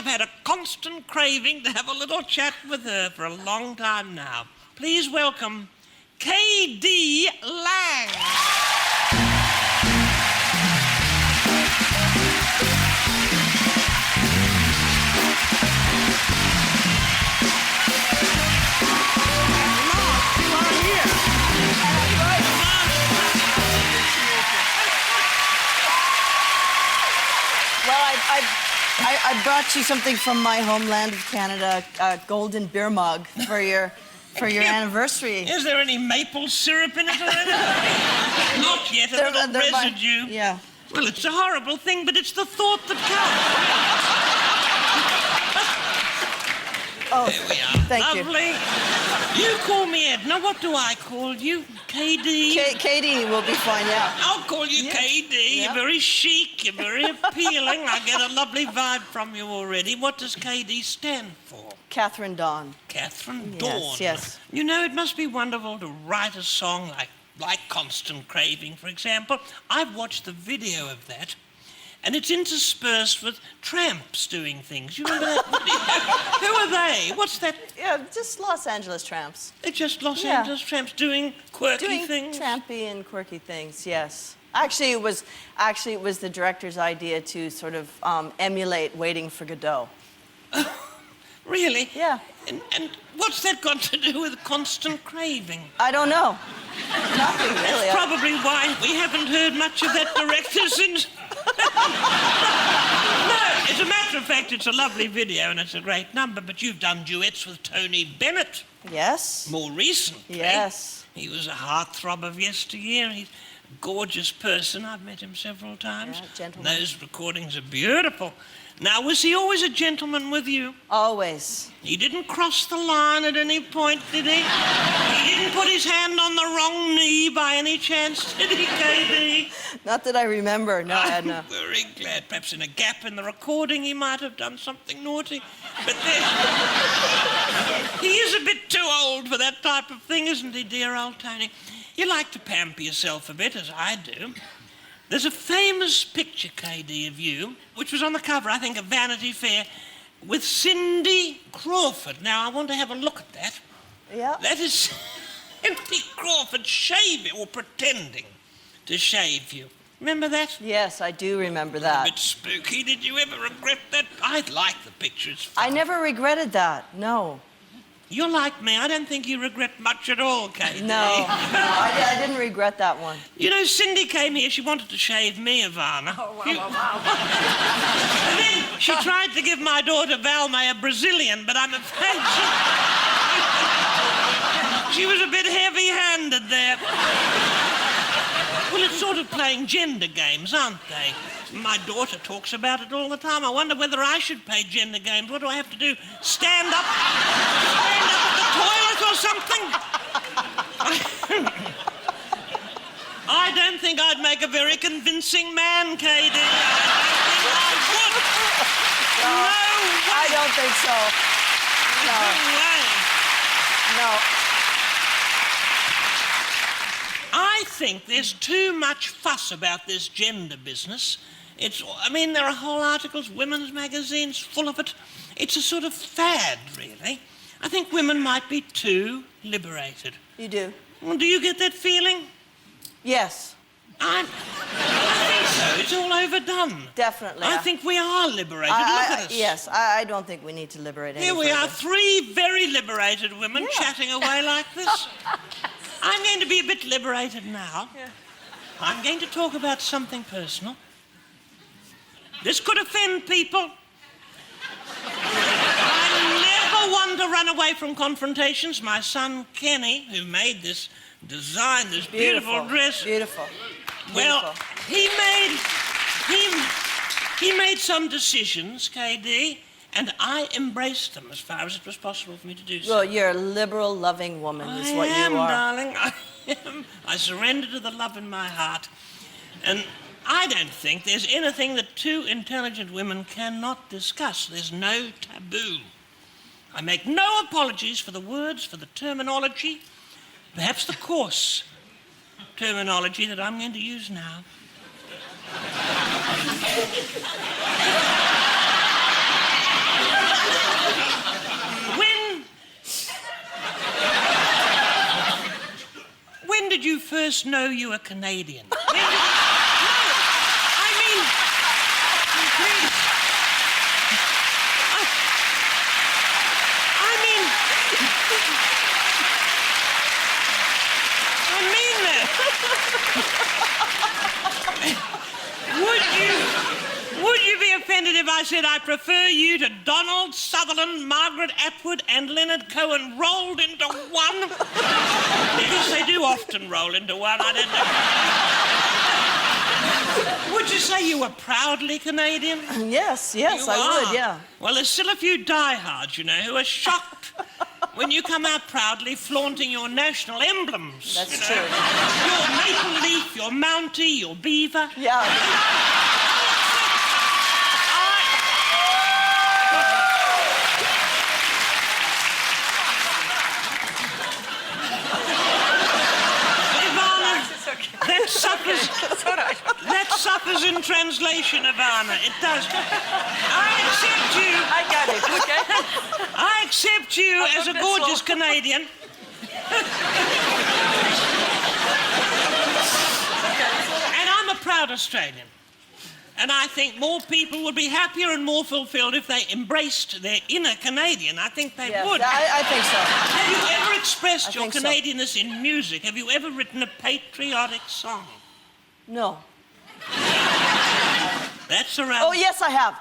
have had a constant craving to have a little chat with her for a long time now. Please welcome K.D. Lang. I brought you something from my homeland of Canada, a golden beer mug for your anniversary. Is there any maple syrup in it or anything? Not yet, a little residue. Yeah. Well, it's a horrible thing, but it's the thought that counts. Oh, there we are. Thank you. Lovely. You call me Edna. What do I call you? KD? KD will be fine, yeah. I'll call you KD. Yeah. You're very chic. You're very appealing. I get a lovely vibe from you already. What does KD stand for? Catherine Dawn. Catherine Yes, Dawn. yes. You know, it must be wonderful to write a song like Constant Craving, for example. I've watched the video of that, and it's interspersed with tramps doing things. You remember that video? Who are they? What's that? Yeah, just Los Angeles tramps. They're just Los Angeles tramps doing quirky things? Doing trampy and quirky things, yes. Actually, it was the director's idea to sort of emulate Waiting for Godot. Really? Yeah. And what's that got to do with Constant Craving? I don't know. Nothing, really. That's probably why we haven't heard much of that director since... No, as a matter of fact, it's a lovely video and it's a great number, but you've done duets with Tony Bennett. Yes. More recently. Yes. He was a heartthrob of yesteryear. He's a gorgeous person. I've met him several times. Yeah, gentleman. Those recordings are beautiful. Now, was he always a gentleman with you? Always. He didn't cross the line at any point, did he? He didn't put his hand on the wrong knee by any chance, did he, KD? Not that I remember, no, Edna. I'm very glad. Perhaps in a gap in the recording he might have done something naughty. But then... he is a bit too old for that type of thing, isn't he, dear old Tony? You like to pamper yourself a bit, as I do. There's a famous picture, KD, of you, which was on the cover, I think, of Vanity Fair, with Cindy Crawford. Now, I want to have a look at that. Yeah. That is Cindy Crawford shaving, or pretending to shave you. Remember that? Yes, I do remember that. A bit spooky. Did you ever regret that? I like the picture. It's fun. I never regretted that, no. You're like me. I don't think you regret much at all, KD. No, I didn't regret that one. You know, Cindy came here. She wanted to shave me, Ivana. Oh, wow. And then she tried to give my daughter Valma a Brazilian, but I'm afraid she was a bit heavy-handed there. Well, it's sort of playing gender games, aren't they? My daughter talks about it all the time. I wonder whether I should play gender games. What do I have to do? Stand up at the toilet or something? I don't think I'd make a very convincing man, KD. I would. No way. I don't think so. No. No way. No. I think there's too much fuss about this gender business. There are whole articles, women's magazines, full of it. It's a sort of fad, really. I think women might be too liberated. You do? Well, do you get that feeling? Yes. I think so. It's all overdone. Definitely. I think we are liberated. Look at us. Yes, I don't think we need to liberate any Here we are, further. 3 very liberated women chatting away like this. I'm going to be a bit liberated now. Yeah. I'm going to talk about something personal. This could offend people. I'm never one to run away from confrontations. My son, Kenny, who made this design, this beautiful dress... Beautiful. Well, he made some decisions, KD, and I embraced them as far as it was possible for me to do so. Well, you're a liberal, loving woman, is what you are. Darling, I am. I surrender to the love in my heart. And I don't think there's anything that 2 intelligent women cannot discuss. There's no taboo. I make no apologies for the words, for the terminology, perhaps the coarse terminology that I'm going to use now. first know you were Canadian? When did it... No, I mean, please. I mean that. Would you be offended if I said I prefer you to Donald Sutherland, Margaret Atwood, and Leonard Cohen rolled into one? Because they do often roll into one. I don't know. Would you say you were proudly Canadian? Yes, I would, yeah. Well, there's still a few diehards, you know, who are shocked when you come out proudly flaunting your national emblems. That's you know? true. Your maple leaf, your mountie, your beaver. Yeah. That suffers in translation, Ivana. It does. I accept you. I got it, okay? I accept you as a gorgeous Canadian. And I'm a proud Australian. And I think more people would be happier and more fulfilled if they embraced their inner Canadian. I think they would. I think so. Have you ever expressed your Canadianness in music? Have you ever written a patriotic song? No. That's around... Oh, yes, I have.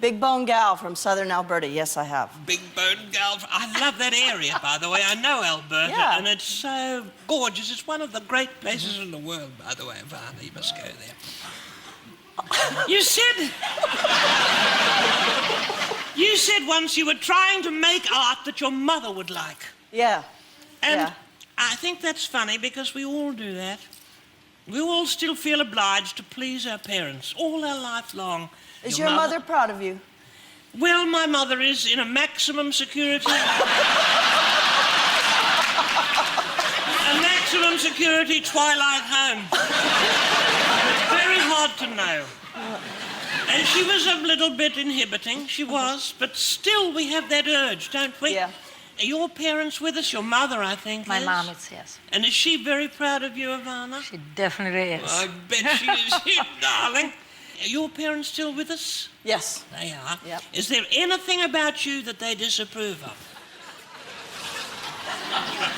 Big Bone Gal from southern Alberta. Yes, I have. Big Bone Gal. I love that area, by the way. I know Alberta, Yeah. and it's so gorgeous. It's one of the great places in the world, by the way, Ivana. You must go there. You said once you were trying to make art that your mother would like. Yeah. And yeah. I think that's funny because we all do that. We all still feel obliged to please our parents all our life long. Is your mother proud of you? Well, my mother is in a maximum security. A maximum security Twilight home. Very hard to know. And she was a little bit inhibiting, she was, but still we have that urge, don't we? Yeah. Are your parents with us? Your mother, I think, My is. mom is, yes. And is she very proud of you, Ivana? She definitely is. I bet she is, darling. Are your parents still with us? Yes. They are. Yep. Is there anything about you that they disapprove of?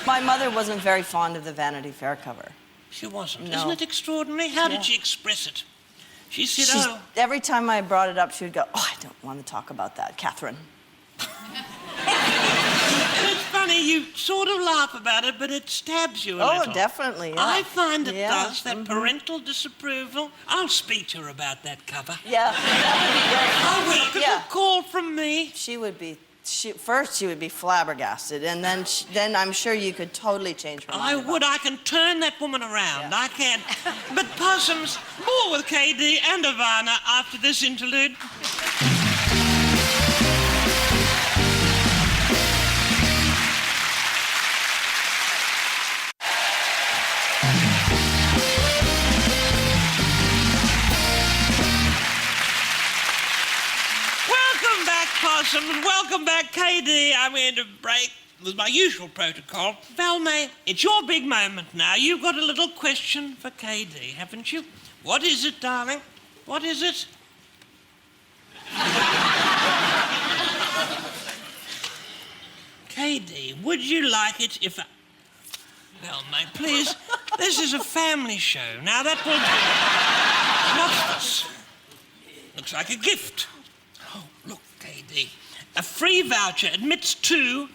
My mother wasn't very fond of the Vanity Fair cover. She wasn't. No. Isn't it extraordinary? How did she express it? She said, Every time I brought it up, she would go, "Oh, I don't want to talk about that, Catherine." And it's funny, you sort of laugh about it, but it stabs you a little. Oh, definitely, yeah. I find it Yeah. does, that parental disapproval. I'll speak to her about that cover. Yeah. I will, because Yeah. a call from me. She would be, first she would be flabbergasted, and then I'm sure you could totally change her mind. I would. I can turn that woman around. Yeah. I can. But Possums, more with KD and Ivana after this interlude. Welcome back, Possums. Welcome back, KD. I'm going to break with my usual protocol. Valmay, it's your big moment now. You've got a little question for KD, haven't you? What is it, darling? What is it? KD, would you like it if I... Valmay, please. This is a family show. Now, that will... What's this? Looks like a gift. Oh, look, KD. A free voucher admits two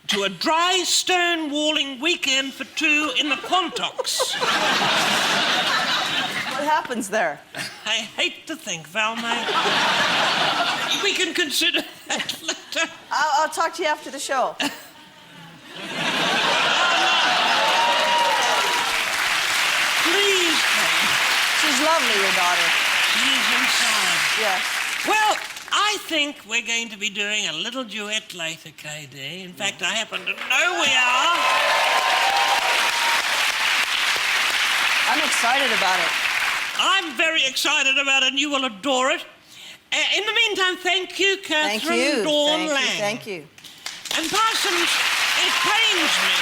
to a dry stone walling weekend for two in the Quantox. What happens there? I hate to think, Valmay. We can consider that later. I'll talk to you after the show. Please, Kate. She's lovely, your daughter. She's inside. Yes. Well, I think we're going to be doing a little duet later, KD. In fact, I happen to know we are. I'm excited about it. I'm very excited about it, and you will adore it. In the meantime, thank you, Catherine Thank you. Dawn Thank Lang. you. Thank you. And Parsons, it pains me